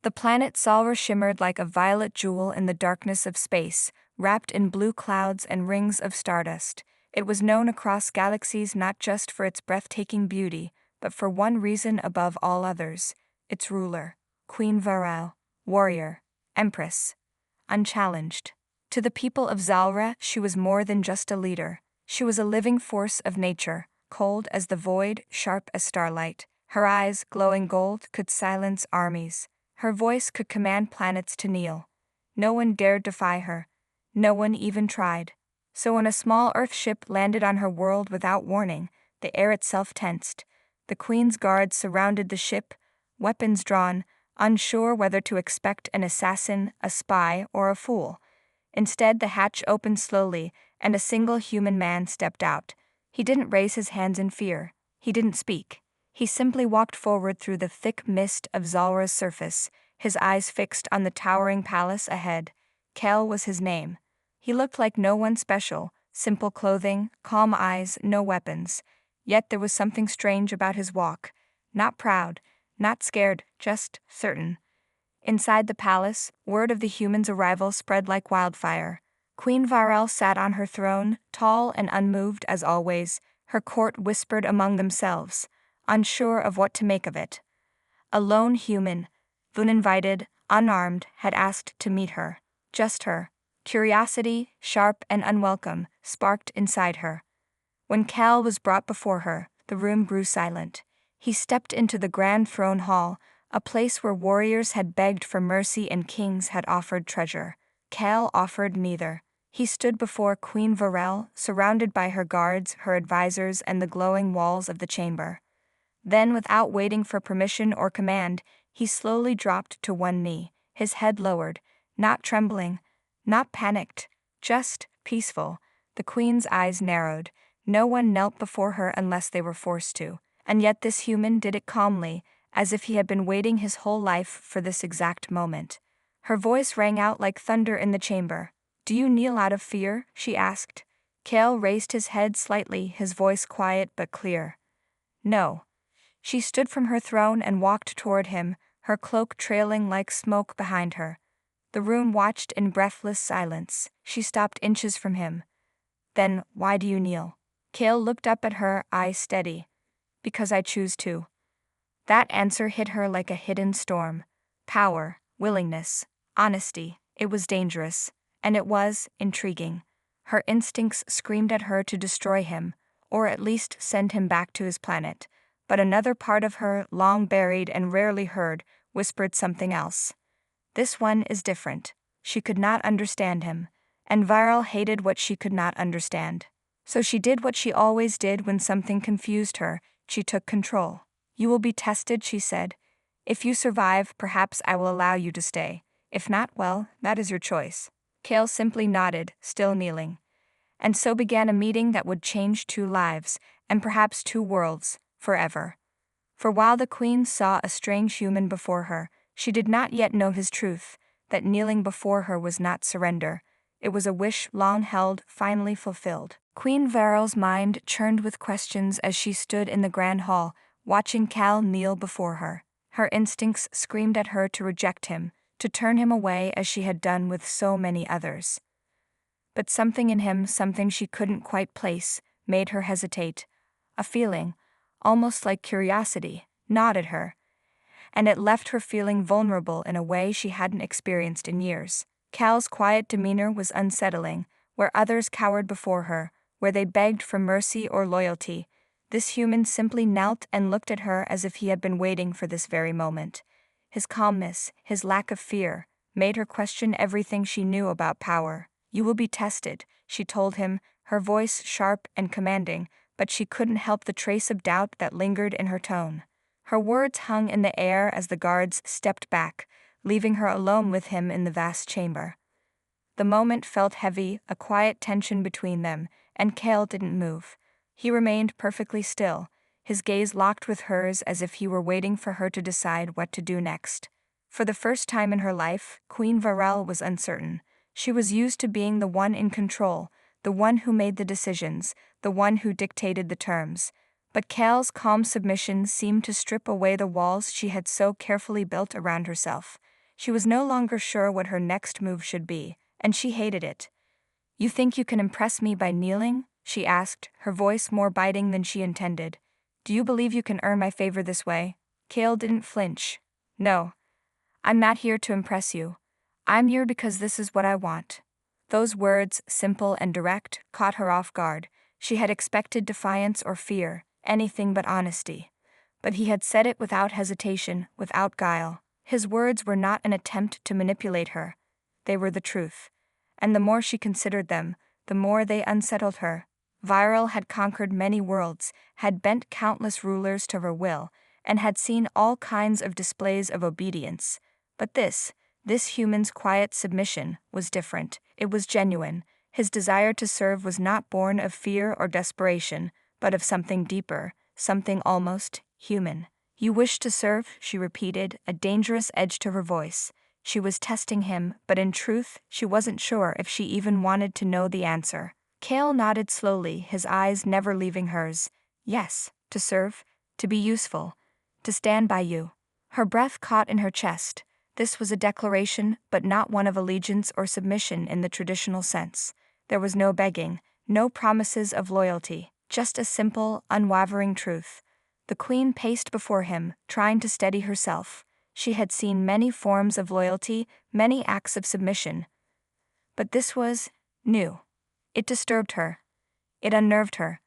The planet Zalra shimmered like a violet jewel in the darkness of space, wrapped in blue clouds and rings of stardust. It was known across galaxies not just for its breathtaking beauty, but for one reason above all others: its ruler, Queen Varel, warrior, empress, unchallenged. To the people of Zalra, she was more than just a leader. She was a living force of nature, cold as the void, sharp as starlight. Her eyes, glowing gold, could silence armies. Her voice could command planets to kneel. No one dared defy her. No one even tried. So when a small Earth ship landed on her world without warning, the air itself tensed. The Queen's guards surrounded the ship, weapons drawn, unsure whether to expect an assassin, a spy, or a fool. Instead, the hatch opened slowly, and a single human man stepped out. He didn't raise his hands in fear. He didn't speak. He simply walked forward through the thick mist of Zalra's surface, his eyes fixed on the towering palace ahead. Kel was his name. He looked like no one special, simple clothing, calm eyes, no weapons. Yet there was something strange about his walk. Not proud, not scared, just certain. Inside the palace, word of the humans' arrival spread like wildfire. Queen Varel sat on her throne, tall and unmoved as always. Her court whispered among themselves, unsure of what to make of it. A lone human, uninvited, unarmed, had asked to meet her. Just her. Curiosity, sharp and unwelcome, sparked inside her. When Cal was brought before her, the room grew silent. He stepped into the grand throne hall, a place where warriors had begged for mercy and kings had offered treasure. Cal offered neither. He stood before Queen Varel, surrounded by her guards, her advisors, and the glowing walls of the chamber. Then, without waiting for permission or command, he slowly dropped to one knee, his head lowered, not trembling, not panicked, just peaceful. The Queen's eyes narrowed. No one knelt before her unless they were forced to, and yet this human did it calmly, as if he had been waiting his whole life for this exact moment. Her voice rang out like thunder in the chamber. "Do you kneel out of fear?" she asked. Kale raised his head slightly, his voice quiet but clear. "No." She stood from her throne and walked toward him, her cloak trailing like smoke behind her. The room watched in breathless silence. She stopped inches from him. "Then, why do you kneel?" Kale looked up at her, eyes steady. "Because I choose to." That answer hit her like a hidden storm. Power, willingness, honesty. It was dangerous. And it was intriguing. Her instincts screamed at her to destroy him, or at least send him back to his planet. But another part of her, long buried and rarely heard, whispered something else. This one is different. She could not understand him, and Varel hated what she could not understand. So she did what she always did when something confused her. She took control. "You will be tested," she said. "If you survive, perhaps I will allow you to stay. If not, well, that is your choice." Kale simply nodded, still kneeling. And so began a meeting that would change 2 lives, and perhaps 2 worlds, forever. For while the Queen saw a strange human before her, she did not yet know his truth, that kneeling before her was not surrender. It was a wish long held, finally fulfilled. Queen Varel's mind churned with questions as she stood in the grand hall, watching Cal kneel before her. Her instincts screamed at her to reject him, to turn him away as she had done with so many others. But something in him, something she couldn't quite place, made her hesitate. A feeling, almost like curiosity, gnawed at her, and it left her feeling vulnerable in a way she hadn't experienced in years. Cal's quiet demeanor was unsettling, where others cowered before her, where they begged for mercy or loyalty. This human simply knelt and looked at her as if he had been waiting for this very moment. His calmness, his lack of fear, made her question everything she knew about power. "You will be tested," she told him, her voice sharp and commanding, but she couldn't help the trace of doubt that lingered in her tone. Her words hung in the air as the guards stepped back, leaving her alone with him in the vast chamber. The moment felt heavy, a quiet tension between them, and Kale didn't move. He remained perfectly still, his gaze locked with hers as if he were waiting for her to decide what to do next. For the first time in her life, Queen Varel was uncertain. She was used to being the one in control, the one who made the decisions, the one who dictated the terms. But Kale's calm submission seemed to strip away the walls she had so carefully built around herself. She was no longer sure what her next move should be, and she hated it. "You think you can impress me by kneeling?" she asked, her voice more biting than she intended. "Do you believe you can earn my favor this way?" Kale didn't flinch. "No. I'm not here to impress you. I'm here because this is what I want." Those words, simple and direct, caught her off guard. She had expected defiance or fear, anything but honesty. But he had said it without hesitation, without guile. His words were not an attempt to manipulate her. They were the truth. And the more she considered them, the more they unsettled her. Viral had conquered many worlds, had bent countless rulers to her will, and had seen all kinds of displays of obedience. But this human's quiet submission, was different. It was genuine. His desire to serve was not born of fear or desperation, but of something deeper, something almost human. "You wish to serve?" she repeated, a dangerous edge to her voice. She was testing him, but in truth, she wasn't sure if she even wanted to know the answer. Kale nodded slowly, his eyes never leaving hers. "Yes, to serve, to be useful, to stand by you." Her breath caught in her chest. This was a declaration, but not one of allegiance or submission in the traditional sense. There was no begging, no promises of loyalty, just a simple, unwavering truth. The queen paced before him, trying to steady herself. She had seen many forms of loyalty, many acts of submission. But this was new. It disturbed her. It unnerved her.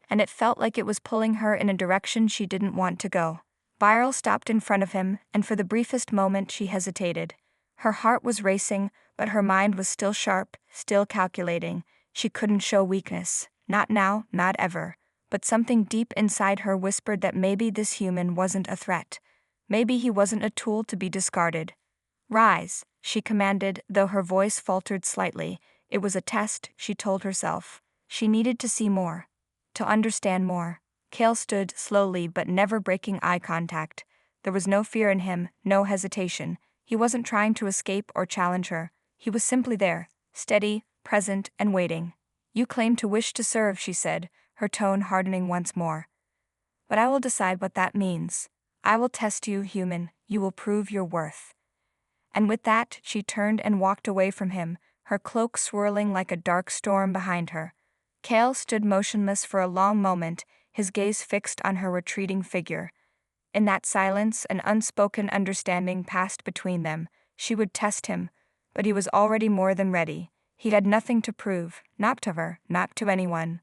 And it felt like it was pulling her in a direction she didn't want to go. Viral stopped in front of him, and for the briefest moment she hesitated. Her heart was racing, but her mind was still sharp, still calculating. She couldn't show weakness. Not now, not ever. But something deep inside her whispered that maybe this human wasn't a threat. Maybe he wasn't a tool to be discarded. "Rise," she commanded, though her voice faltered slightly. It was a test, she told herself. She needed to see more, to understand more. Kale stood slowly but never breaking eye contact. There was no fear in him, no hesitation. He wasn't trying to escape or challenge her. He was simply there, steady, present, and waiting. "You claim to wish to serve," she said, her tone hardening once more. "But I will decide what that means. I will test you, human. You will prove your worth." And with that, she turned and walked away from him, her cloak swirling like a dark storm behind her. Kale stood motionless for a long moment, his gaze fixed on her retreating figure. In that silence, an unspoken understanding passed between them. She would test him, but he was already more than ready. He had nothing to prove, not to her, not to anyone.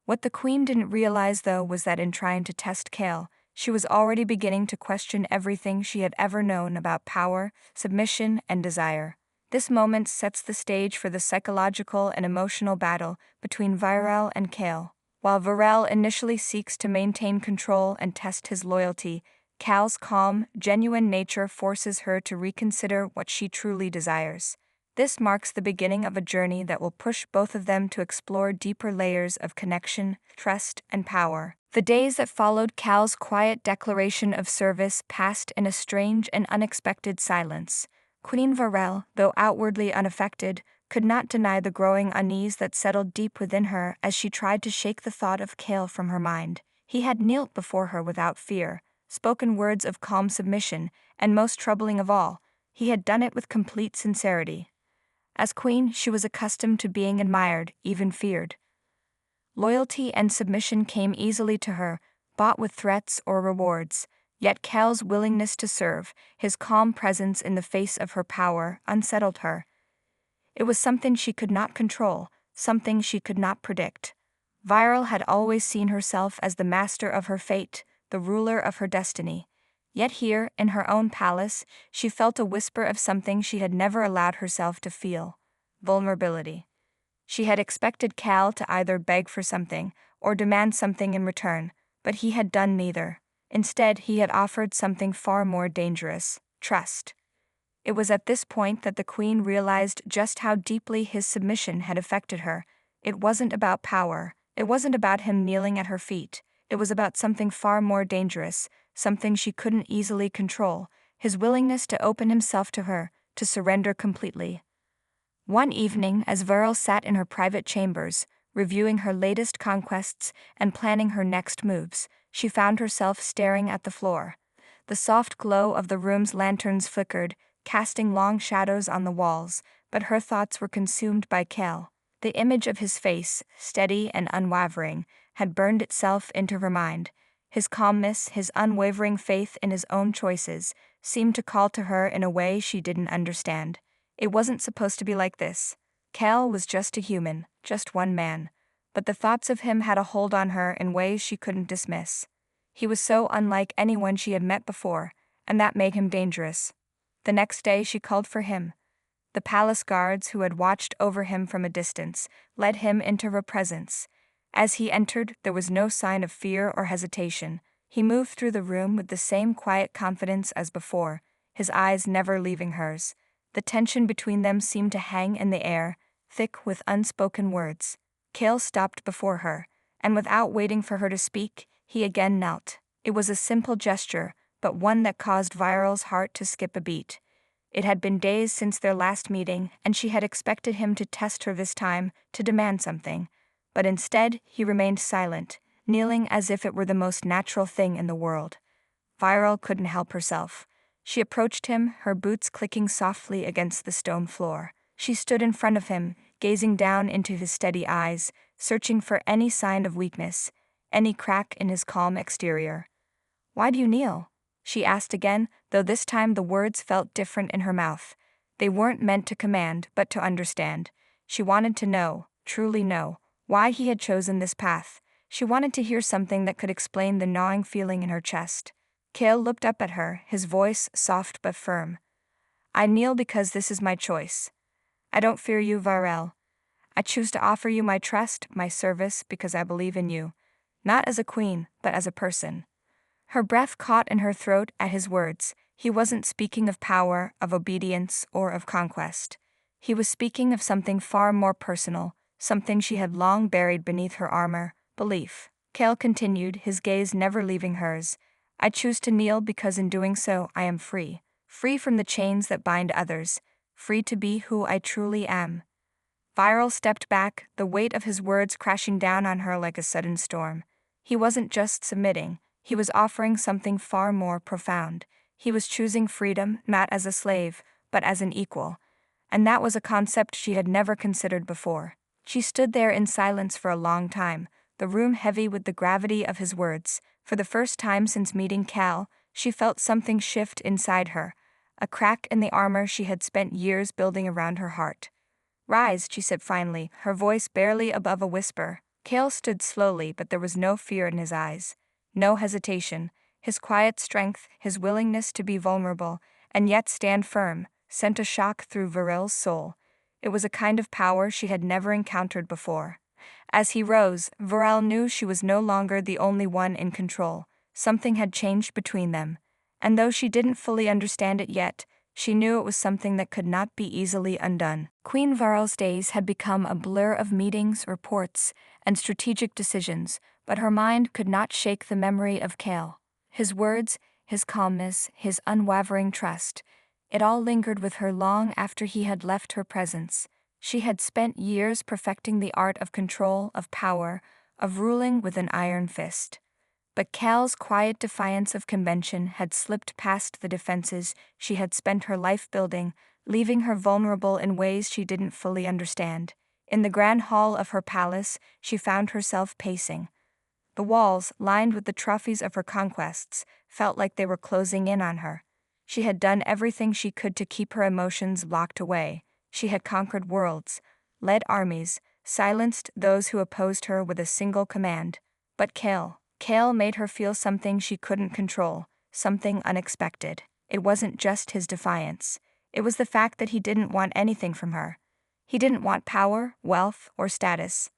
What the queen didn't realize, though, was that in trying to test Kale, she was already beginning to question everything she had ever known about power, submission, and desire. This moment sets the stage for the psychological and emotional battle between Viral and Kale. While Viral initially seeks to maintain control and test his loyalty, Kal's calm, genuine nature forces her to reconsider what she truly desires. This marks the beginning of a journey that will push both of them to explore deeper layers of connection, trust, and power. The days that followed Kal's quiet declaration of service passed in a strange and unexpected silence. Queen Viral, though outwardly unaffected, could not deny the growing unease that settled deep within her as she tried to shake the thought of Kale from her mind. He had knelt before her without fear, spoken words of calm submission, and most troubling of all, he had done it with complete sincerity. As queen, she was accustomed to being admired, even feared. Loyalty and submission came easily to her, bought with threats or rewards. Yet Kal's willingness to serve, his calm presence in the face of her power, unsettled her. It was something she could not control, something she could not predict. Viral had always seen herself as the master of her fate, the ruler of her destiny. Yet here, in her own palace, she felt a whisper of something she had never allowed herself to feel: vulnerability. She had expected Kal to either beg for something or demand something in return, but he had done neither. Instead, he had offered something far more dangerous: trust. It was at this point that the queen realized just how deeply his submission had affected her. It wasn't about power. It wasn't about him kneeling at her feet. It was about something far more dangerous, something she couldn't easily control: his willingness to open himself to her, to surrender completely. One evening, as Viral sat in her private chambers, reviewing her latest conquests and planning her next moves, she found herself staring at the floor. The soft glow of the room's lanterns flickered, casting long shadows on the walls, but her thoughts were consumed by Kel. The image of his face, steady and unwavering, had burned itself into her mind. His calmness, his unwavering faith in his own choices, seemed to call to her in a way she didn't understand. It wasn't supposed to be like this. Kel was just a human, just one man. But the thoughts of him had a hold on her in ways she couldn't dismiss. He was so unlike anyone she had met before, and that made him dangerous. The next day she called for him. The palace guards, who had watched over him from a distance, led him into her presence. As he entered, there was no sign of fear or hesitation. He moved through the room with the same quiet confidence as before, his eyes never leaving hers. The tension between them seemed to hang in the air, thick with unspoken words. Kel stopped before her, and without waiting for her to speak, he again knelt. It was a simple gesture, but one that caused Viral's heart to skip a beat. It had been days since their last meeting, and she had expected him to test her this time, to demand something. But instead, he remained silent, kneeling as if it were the most natural thing in the world. Viral couldn't help herself. She approached him, her boots clicking softly against the stone floor. She stood in front of him, gazing down into his steady eyes, searching for any sign of weakness, any crack in his calm exterior. "Why do you kneel?" she asked again, though this time the words felt different in her mouth. They weren't meant to command, but to understand. She wanted to know, truly know, why he had chosen this path. She wanted to hear something that could explain the gnawing feeling in her chest. Kel looked up at her, his voice soft but firm. "I kneel because this is my choice. I don't fear you, Varel. I choose to offer you my trust, my service, because I believe in you. Not as a queen, but as a person." Her breath caught in her throat at his words. He wasn't speaking of power, of obedience, or of conquest. He was speaking of something far more personal, something she had long buried beneath her armor, belief. Kel continued, his gaze never leaving hers. "I choose to kneel because in doing so I am free. Free from the chains that bind others. Free to be who I truly am." Viral stepped back, the weight of his words crashing down on her like a sudden storm. He wasn't just submitting. He was offering something far more profound. He was choosing freedom, not as a slave, but as an equal. And that was a concept she had never considered before. She stood there in silence for a long time, the room heavy with the gravity of his words. For the first time since meeting Cal, she felt something shift inside her, a crack in the armor she had spent years building around her heart. "Rise," she said finally, her voice barely above a whisper. Cal stood slowly, but there was no fear in his eyes. No hesitation. His quiet strength, his willingness to be vulnerable, and yet stand firm, sent a shock through Viril's soul. It was a kind of power she had never encountered before. As he rose, Viril knew she was no longer the only one in control. Something had changed between them. And though she didn't fully understand it yet, she knew it was something that could not be easily undone. Queen Viril's days had become a blur of meetings, reports, and strategic decisions, but her mind could not shake the memory of Cal. His words, his calmness, his unwavering trust. It all lingered with her long after he had left her presence. She had spent years perfecting the art of control, of power, of ruling with an iron fist. But Cal's quiet defiance of convention had slipped past the defenses she had spent her life building, leaving her vulnerable in ways she didn't fully understand. In the grand hall of her palace, she found herself pacing. The walls, lined with the trophies of her conquests, felt like they were closing in on her. She had done everything she could to keep her emotions locked away. She had conquered worlds, led armies, silenced those who opposed her with a single command. But Cal made her feel something she couldn't control, something unexpected. It wasn't just his defiance. It was the fact that he didn't want anything from her. He didn't want power, wealth, or status.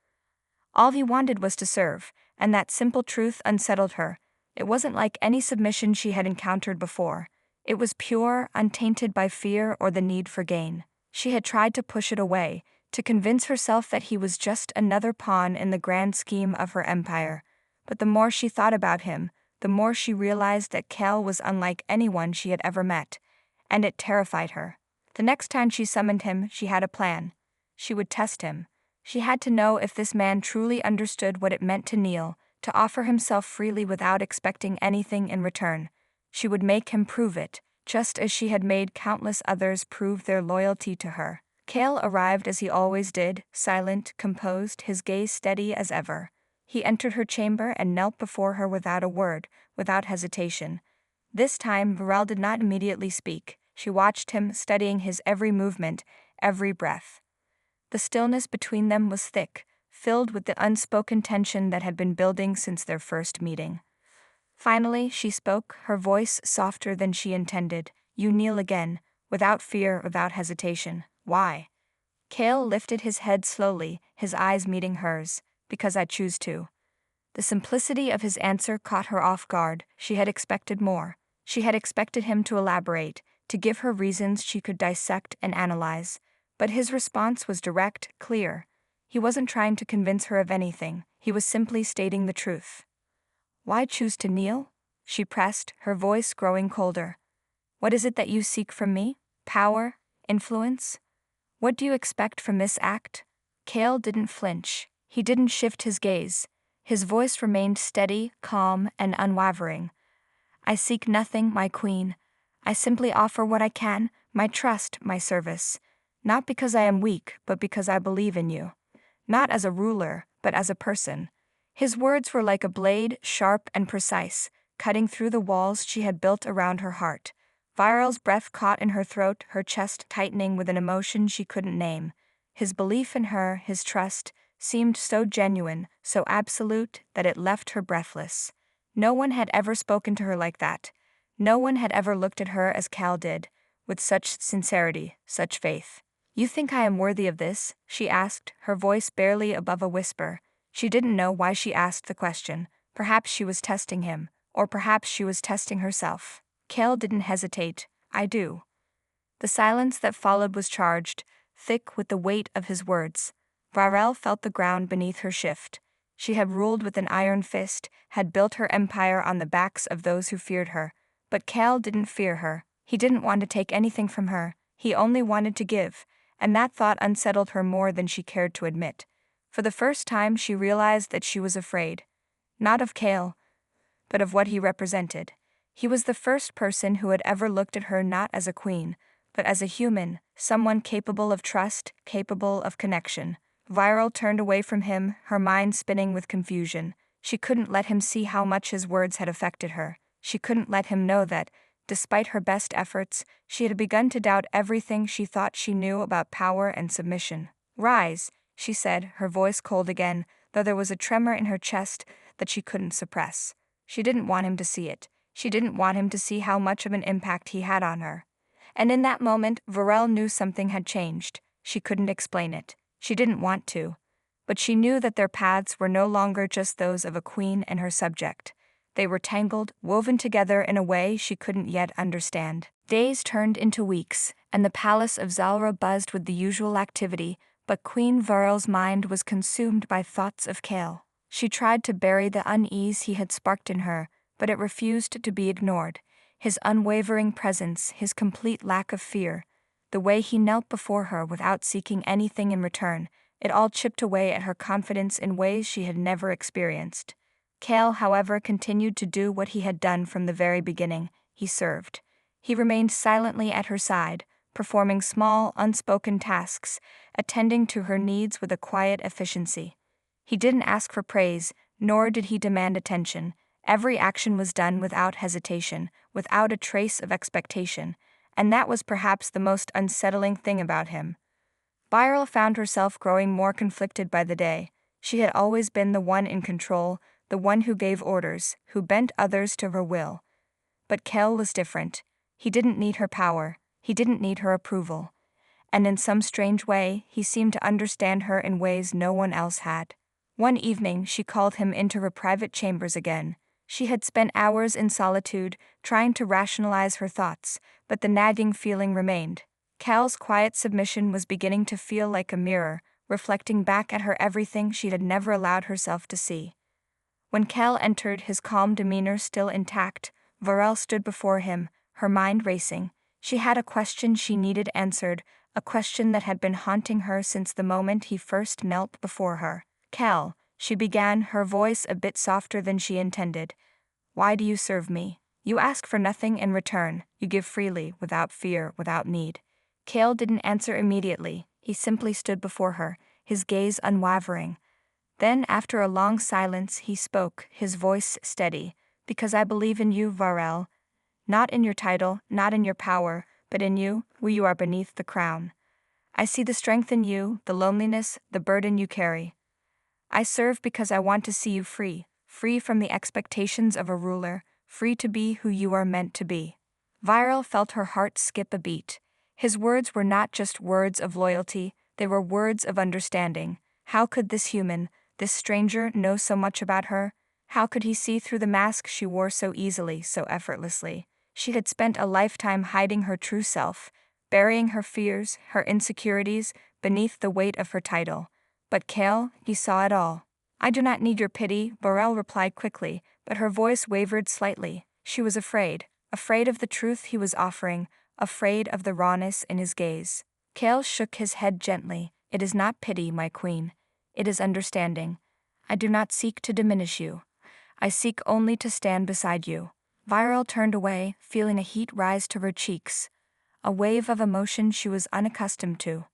All he wanted was to serve, and that simple truth unsettled her. It wasn't like any submission she had encountered before. It was pure, untainted by fear or the need for gain. She had tried to push it away, to convince herself that he was just another pawn in the grand scheme of her empire. But the more she thought about him, the more she realized that Cal was unlike anyone she had ever met, and it terrified her. The next time she summoned him, she had a plan. She would test him. She had to know if this man truly understood what it meant to kneel, to offer himself freely without expecting anything in return. She would make him prove it, just as she had made countless others prove their loyalty to her. Kale arrived as he always did, silent, composed, his gaze steady as ever. He entered her chamber and knelt before her without a word, without hesitation. This time, Varel did not immediately speak. She watched him, studying his every movement, every breath. The stillness between them was thick, filled with the unspoken tension that had been building since their first meeting. Finally, she spoke, her voice softer than she intended. "You kneel again, without fear, without hesitation. Why?" Kale lifted his head slowly, his eyes meeting hers. "Because I choose to." The simplicity of his answer caught her off guard. She had expected more. She had expected him to elaborate, to give her reasons she could dissect and analyze. But his response was direct, clear. He wasn't trying to convince her of anything. He was simply stating the truth. "Why choose to kneel?" she pressed, her voice growing colder. "What is it that you seek from me? Power? Influence? What do you expect from this act?" Kale didn't flinch. He didn't shift his gaze. His voice remained steady, calm, and unwavering. "I seek nothing, my queen. I simply offer what I can, my trust, my service. Not because I am weak, but because I believe in you. Not as a ruler, but as a person." His words were like a blade, sharp and precise, cutting through the walls she had built around her heart. Viral's breath caught in her throat, her chest tightening with an emotion she couldn't name. His belief in her, his trust, seemed so genuine, so absolute, that it left her breathless. No one had ever spoken to her like that. No one had ever looked at her as Cal did, with such sincerity, such faith. "You think I am worthy of this?" she asked, her voice barely above a whisper. She didn't know why she asked the question. Perhaps she was testing him, or perhaps she was testing herself. Kale didn't hesitate. "I do." The silence that followed was charged, thick with the weight of his words. Varel felt the ground beneath her shift. She had ruled with an iron fist, had built her empire on the backs of those who feared her. But Kale didn't fear her. He didn't want to take anything from her. He only wanted to give, and that thought unsettled her more than she cared to admit. For the first time she realized that she was afraid. Not of Kale, but of what he represented. He was the first person who had ever looked at her not as a queen, but as a human, someone capable of trust, capable of connection. Viral turned away from him, her mind spinning with confusion. She couldn't let him see how much his words had affected her. She couldn't let him know that, despite her best efforts, she had begun to doubt everything she thought she knew about power and submission. "Rise," she said, her voice cold again, though there was a tremor in her chest that she couldn't suppress. She didn't want him to see it. She didn't want him to see how much of an impact he had on her. And in that moment, Varel knew something had changed. She couldn't explain it. She didn't want to. But she knew that their paths were no longer just those of a queen and her subject. They were tangled, woven together in a way she couldn't yet understand. Days turned into weeks, and the palace of Zalra buzzed with the usual activity, but Queen Varel's mind was consumed by thoughts of Kale. She tried to bury the unease he had sparked in her, but it refused to be ignored. His unwavering presence, his complete lack of fear, the way he knelt before her without seeking anything in return, it all chipped away at her confidence in ways she had never experienced. Kale, however, continued to do what he had done from the very beginning. He served. He remained silently at her side, performing small, unspoken tasks, attending to her needs with a quiet efficiency. He didn't ask for praise, nor did he demand attention. Every action was done without hesitation, without a trace of expectation, and that was perhaps the most unsettling thing about him. Viral found herself growing more conflicted by the day. She had always been the one in control, the one who gave orders, who bent others to her will. But Kel was different. He didn't need her power. He didn't need her approval. And in some strange way, he seemed to understand her in ways no one else had. One evening, she called him into her private chambers again. She had spent hours in solitude, trying to rationalize her thoughts, but the nagging feeling remained. Cal's quiet submission was beginning to feel like a mirror, reflecting back at her everything she had never allowed herself to see. When Cal entered, his calm demeanor still intact, Varel stood before him, her mind racing. She had a question she needed answered, a question that had been haunting her since the moment he first knelt before her. "Cal," she began, her voice a bit softer than she intended, "why do you serve me?" You ask for nothing in return, you give freely, without fear, without need. Kale didn't answer immediately, he simply stood before her, his gaze unwavering. Then, after a long silence, he spoke, his voice steady. Because I believe in you, Varel. Not in your title, not in your power, but in you, who you are beneath the crown. I see the strength in you, the loneliness, the burden you carry. I serve because I want to see you free, free from the expectations of a ruler, free to be who you are meant to be. Viral felt her heart skip a beat. His words were not just words of loyalty, they were words of understanding. How could this human, this stranger, know so much about her? How could he see through the mask she wore so easily, so effortlessly? She had spent a lifetime hiding her true self, burying her fears, her insecurities, beneath the weight of her title. But Kale, he saw it all. I do not need your pity, Burrell replied quickly, but her voice wavered slightly. She was afraid of the truth he was offering, afraid of the rawness in his gaze. Kale shook his head gently. It is not pity, my queen. It is understanding. I do not seek to diminish you. I seek only to stand beside you. Viral turned away, feeling a heat rise to her cheeks, a wave of emotion she was unaccustomed to.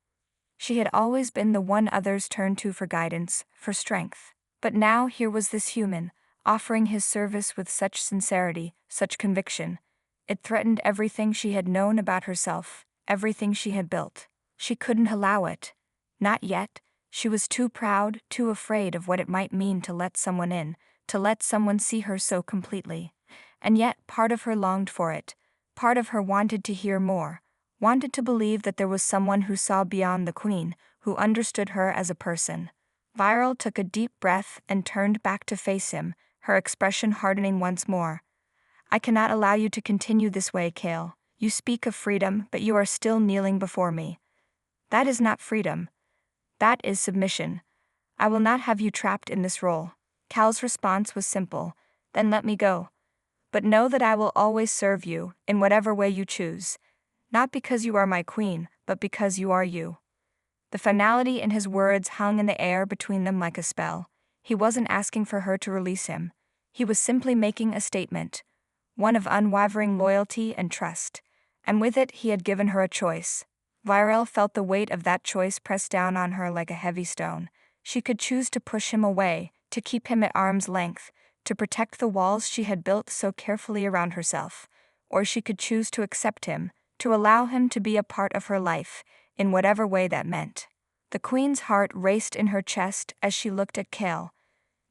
She had always been the one others turned to for guidance, for strength. But now here was this human, offering his service with such sincerity, such conviction. It threatened everything she had known about herself, everything she had built. She couldn't allow it. Not yet. She was too proud, too afraid of what it might mean to let someone in, to let someone see her so completely. And yet part of her longed for it. Part of her wanted to hear more, wanted to believe that there was someone who saw beyond the queen, who understood her as a person. Viral took a deep breath and turned back to face him, her expression hardening once more. I cannot allow you to continue this way, Kale. You speak of freedom, but you are still kneeling before me. That is not freedom. That is submission. I will not have you trapped in this role. Cal's response was simple. Then let me go. But know that I will always serve you, in whatever way you choose. Not because you are my queen, but because you are you. The finality in his words hung in the air between them like a spell. He wasn't asking for her to release him. He was simply making a statement, one of unwavering loyalty and trust. And with it he had given her a choice. Viral felt the weight of that choice press down on her like a heavy stone. She could choose to push him away, to keep him at arm's length, to protect the walls she had built so carefully around herself. Or she could choose to accept him, to allow him to be a part of her life, in whatever way that meant. The queen's heart raced in her chest as she looked at Kale,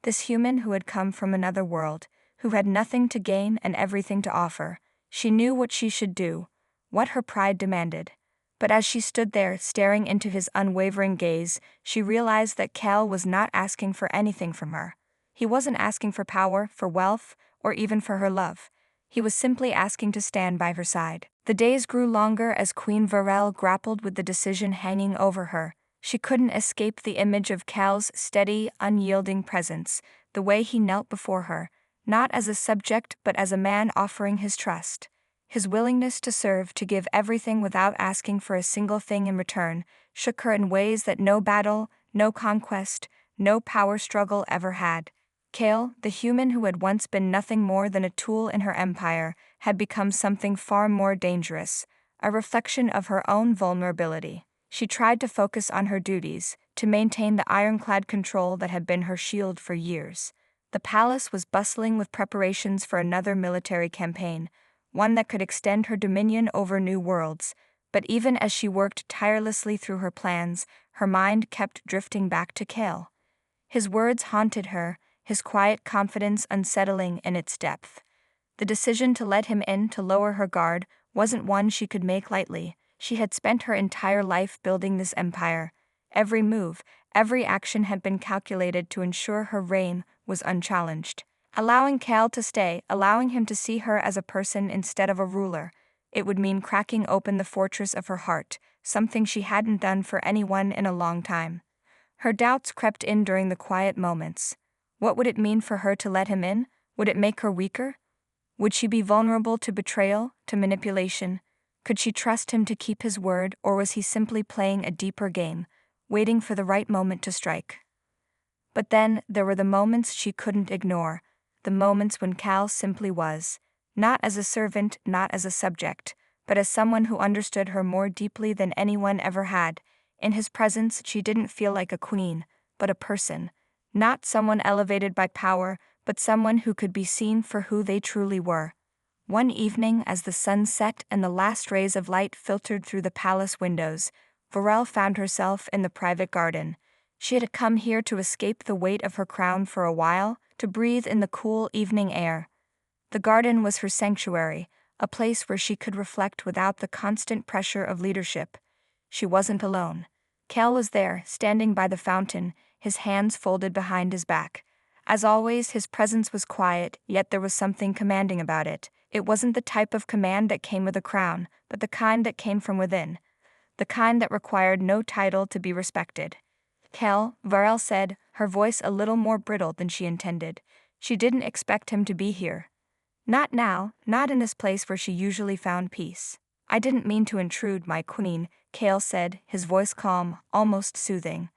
this human who had come from another world, who had nothing to gain and everything to offer. She knew what she should do, what her pride demanded. But as she stood there, staring into his unwavering gaze, she realized that Kale was not asking for anything from her. He wasn't asking for power, for wealth, or even for her love. He was simply asking to stand by her side. The days grew longer as Queen Varel grappled with the decision hanging over her. She couldn't escape the image of Cal's steady, unyielding presence, the way he knelt before her, not as a subject but as a man offering his trust. His willingness to serve, to give everything without asking for a single thing in return, shook her in ways that no battle, no conquest, no power struggle ever had. Kale, the human who had once been nothing more than a tool in her empire, had become something far more dangerous, a reflection of her own vulnerability. She tried to focus on her duties, to maintain the ironclad control that had been her shield for years. The palace was bustling with preparations for another military campaign, one that could extend her dominion over new worlds. But even as she worked tirelessly through her plans, her mind kept drifting back to Kale. His words haunted her, his quiet confidence unsettling in its depth. The decision to let him in, to lower her guard, wasn't one she could make lightly. She had spent her entire life building this empire. Every move, every action had been calculated to ensure her reign was unchallenged. Allowing Cal to stay, allowing him to see her as a person instead of a ruler, it would mean cracking open the fortress of her heart, something she hadn't done for anyone in a long time. Her doubts crept in during the quiet moments. What would it mean for her to let him in? Would it make her weaker? Would she be vulnerable to betrayal, to manipulation? Could she trust him to keep his word, or was he simply playing a deeper game, waiting for the right moment to strike? But then, there were the moments she couldn't ignore, the moments when Cal simply was. Not as a servant, not as a subject, but as someone who understood her more deeply than anyone ever had. In his presence, she didn't feel like a queen, but a person. Not someone elevated by power, but someone who could be seen for who they truly were. One evening, as the sun set and the last rays of light filtered through the palace windows, Varel found herself in the private garden. She had come here to escape the weight of her crown for a while, to breathe in the cool evening air. The garden was her sanctuary, a place where she could reflect without the constant pressure of leadership. She wasn't alone. Cal was there, standing by the fountain, his hands folded behind his back. As always, his presence was quiet, yet there was something commanding about it. It wasn't the type of command that came with a crown, but the kind that came from within. The kind that required no title to be respected. Cal, Varel said, her voice a little more brittle than she intended. She didn't expect him to be here. Not now, not in this place where she usually found peace. I didn't mean to intrude, my queen, Cal said, his voice calm, almost soothing.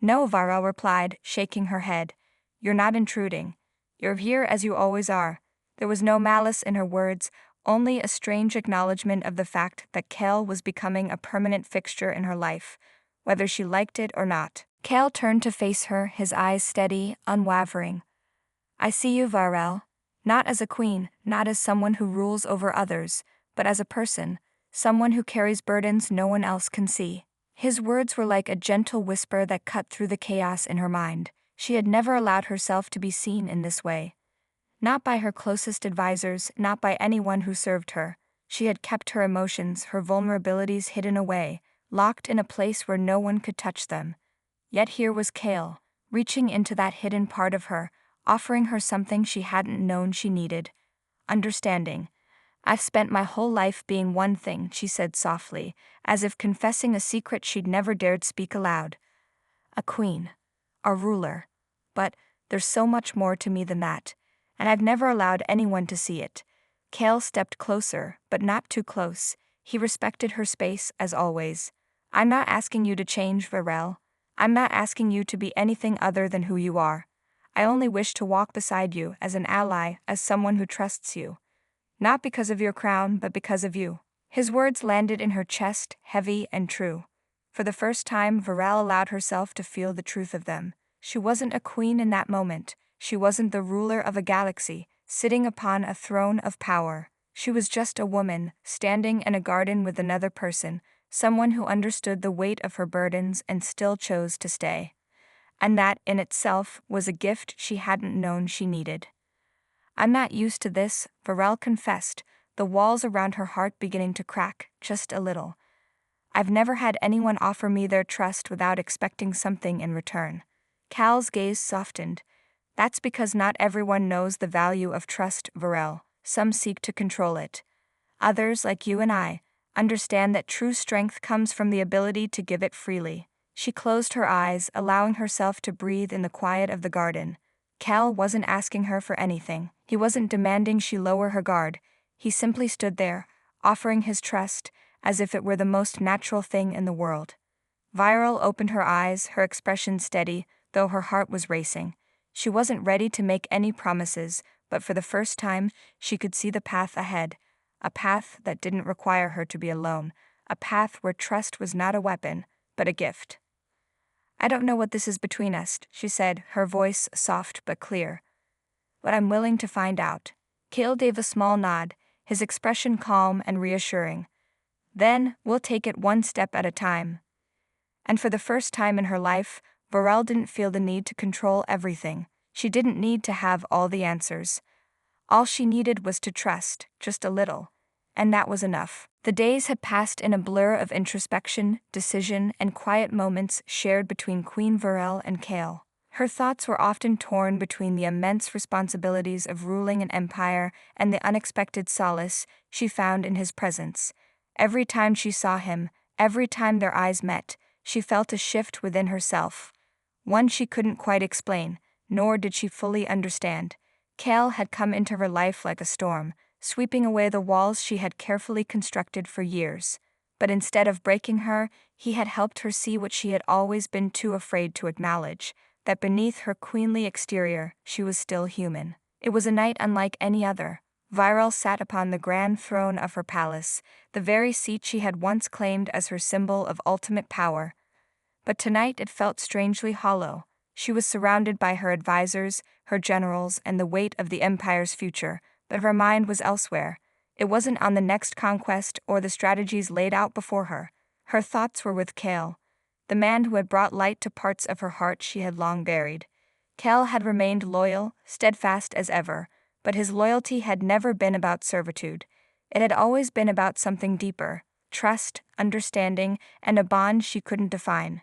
No, Varel replied, shaking her head. You're not intruding. You're here as you always are. There was no malice in her words, only a strange acknowledgement of the fact that Cal was becoming a permanent fixture in her life, whether she liked it or not. Cal turned to face her, his eyes steady, unwavering. I see you, Varel. Not as a queen, not as someone who rules over others, but as a person, someone who carries burdens no one else can see. His words were like a gentle whisper that cut through the chaos in her mind. She had never allowed herself to be seen in this way. Not by her closest advisors, not by anyone who served her. She had kept her emotions, her vulnerabilities hidden away, locked in a place where no one could touch them. Yet here was Kale, reaching into that hidden part of her, offering her something she hadn't known she needed. Understanding. I've spent my whole life being one thing, she said softly, as if confessing a secret she'd never dared speak aloud. A queen. A ruler. But there's so much more to me than that, and I've never allowed anyone to see it. Kale stepped closer, but not too close. He respected her space, as always. I'm not asking you to change, Varel. I'm not asking you to be anything other than who you are. I only wish to walk beside you as an ally, as someone who trusts you. Not because of your crown, but because of you. His words landed in her chest, heavy and true. For the first time, Varel allowed herself to feel the truth of them. She wasn't a queen in that moment. She wasn't the ruler of a galaxy, sitting upon a throne of power. She was just a woman, standing in a garden with another person, someone who understood the weight of her burdens and still chose to stay. And that, in itself, was a gift she hadn't known she needed. I'm not used to this, Varel confessed, the walls around her heart beginning to crack, just a little. I've never had anyone offer me their trust without expecting something in return. Cal's gaze softened. That's because not everyone knows the value of trust, Varel. Some seek to control it. Others, like you and I, understand that true strength comes from the ability to give it freely. She closed her eyes, allowing herself to breathe in the quiet of the garden. Cal wasn't asking her for anything. He wasn't demanding she lower her guard. He simply stood there, offering his trust, as if it were the most natural thing in the world. Viral opened her eyes, her expression steady, though her heart was racing. She wasn't ready to make any promises, but for the first time, she could see the path ahead. A path that didn't require her to be alone. A path where trust was not a weapon, but a gift. I don't know what this is between us, she said, her voice soft but clear. But I'm willing to find out. Kale gave a small nod, his expression calm and reassuring. Then, we'll take it one step at a time. And for the first time in her life, Varel didn't feel the need to control everything. She didn't need to have all the answers. All she needed was to trust, just a little. And that was enough. The days had passed in a blur of introspection, decision, and quiet moments shared between Queen Varel and Kale. Her thoughts were often torn between the immense responsibilities of ruling an empire and the unexpected solace she found in his presence. Every time she saw him, every time their eyes met, she felt a shift within herself. One she couldn't quite explain, nor did she fully understand. Kale had come into her life like a storm, sweeping away the walls she had carefully constructed for years. But instead of breaking her, he had helped her see what she had always been too afraid to acknowledge, that beneath her queenly exterior, she was still human. It was a night unlike any other. Viral sat upon the grand throne of her palace, the very seat she had once claimed as her symbol of ultimate power. But tonight it felt strangely hollow. She was surrounded by her advisors, her generals, and the weight of the empire's future, but her mind was elsewhere. It wasn't on the next conquest or the strategies laid out before her. Her thoughts were with Kale, the man who had brought light to parts of her heart she had long buried. Kale had remained loyal, steadfast as ever, but his loyalty had never been about servitude. It had always been about something deeper: trust, understanding, and a bond she couldn't define.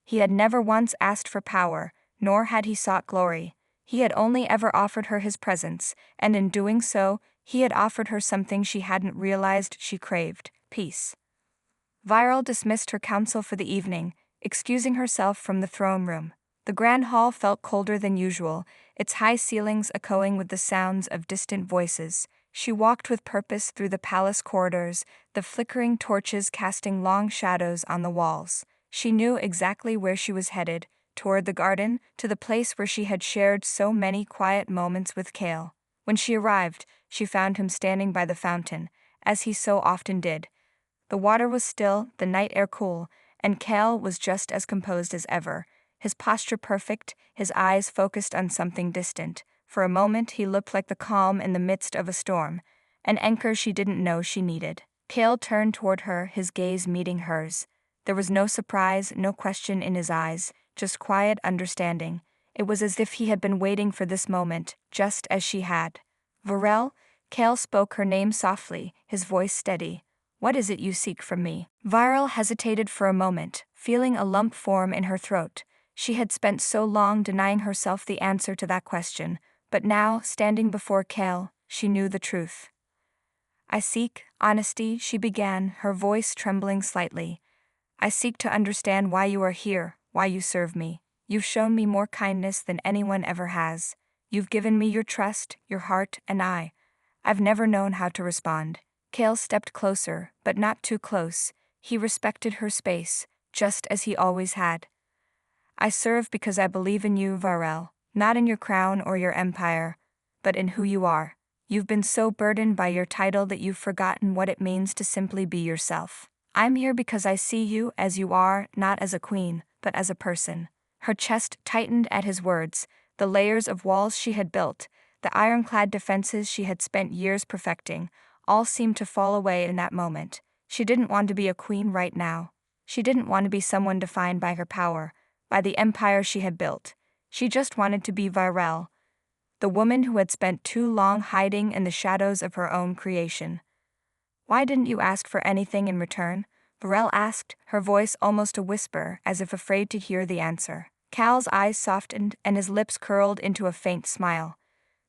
He had never once asked for power, nor had he sought glory. He had only ever offered her his presence, and in doing so, he had offered her something she hadn't realized she craved: peace. Viral dismissed her council for the evening, excusing herself from the throne room. The grand hall felt colder than usual, its high ceilings echoing with the sounds of distant voices. She walked with purpose through the palace corridors, the flickering torches casting long shadows on the walls. She knew exactly where she was headed: toward the garden, to the place where she had shared so many quiet moments with Kale. When she arrived, she found him standing by the fountain, as he so often did. The water was still, the night air cool, and Kale was just as composed as ever, his posture perfect, his eyes focused on something distant. For a moment he looked like the calm in the midst of a storm, an anchor she didn't know she needed. Kale turned toward her, his gaze meeting hers. There was no surprise, no question in his eyes, just quiet understanding. It was as if he had been waiting for this moment, just as she had. "Varel?" Kale spoke her name softly, his voice steady. "What is it you seek from me?" Viral hesitated for a moment, feeling a lump form in her throat. She had spent so long denying herself the answer to that question, but now, standing before Kale, she knew the truth. "I seek honesty," she began, her voice trembling slightly. "I seek to understand why you are here, why you serve me. You've shown me more kindness than anyone ever has. You've given me your trust, your heart, and I've never known how to respond." Kale stepped closer, but not too close. He respected her space, just as he always had. "I serve because I believe in you, Varel, not in your crown or your empire, but in who you are. You've been so burdened by your title that you've forgotten what it means to simply be yourself. I'm here because I see you as you are, not as a queen, but as a person." Her chest tightened at his words. The layers of walls she had built, the ironclad defenses she had spent years perfecting, all seemed to fall away in that moment. She didn't want to be a queen right now. She didn't want to be someone defined by her power, by the empire she had built. She just wanted to be Varel, the woman who had spent too long hiding in the shadows of her own creation. "Why didn't you ask for anything in return?" Varel asked, her voice almost a whisper, as if afraid to hear the answer. Cal's eyes softened and his lips curled into a faint smile.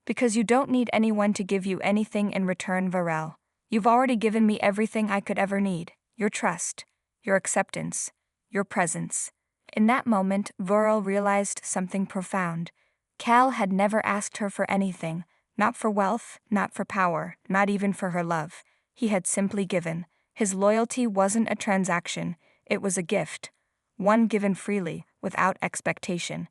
"Because you don't need anyone to give you anything in return, Varel. You've already given me everything I could ever need: your trust, your acceptance, your presence." In that moment, Varel realized something profound. Cal had never asked her for anything, not for wealth, not for power, not even for her love. He had simply given. His loyalty wasn't a transaction, it was a gift, one given freely, without expectation.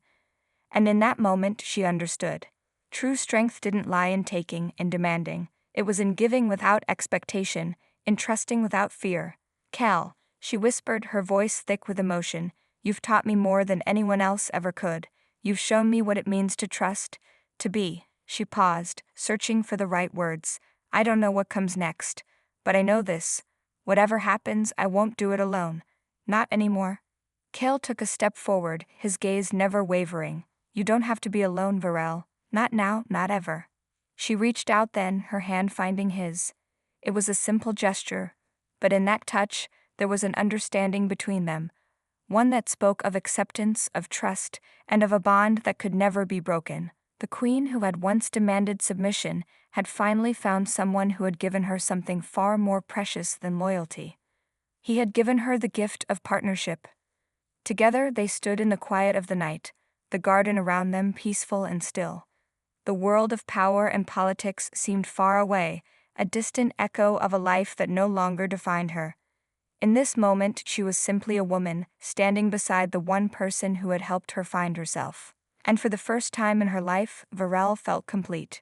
And in that moment she understood. True strength didn't lie in taking, in demanding. It was in giving without expectation, in trusting without fear. "Cal," she whispered, her voice thick with emotion, "you've taught me more than anyone else ever could. You've shown me what it means to trust, to be." She paused, searching for the right words. "I don't know what comes next, but I know this. Whatever happens, I won't do it alone. Not anymore." Kale took a step forward, his gaze never wavering. "You don't have to be alone, Varel. Not now, not ever." She reached out then, her hand finding his. It was a simple gesture, but in that touch, there was an understanding between them. One that spoke of acceptance, of trust, and of a bond that could never be broken. The queen who had once demanded submission had finally found someone who had given her something far more precious than loyalty. He had given her the gift of partnership. Together they stood in the quiet of the night, the garden around them peaceful and still. The world of power and politics seemed far away, a distant echo of a life that no longer defined her. In this moment she was simply a woman, standing beside the one person who had helped her find herself. And for the first time in her life, Varel felt complete.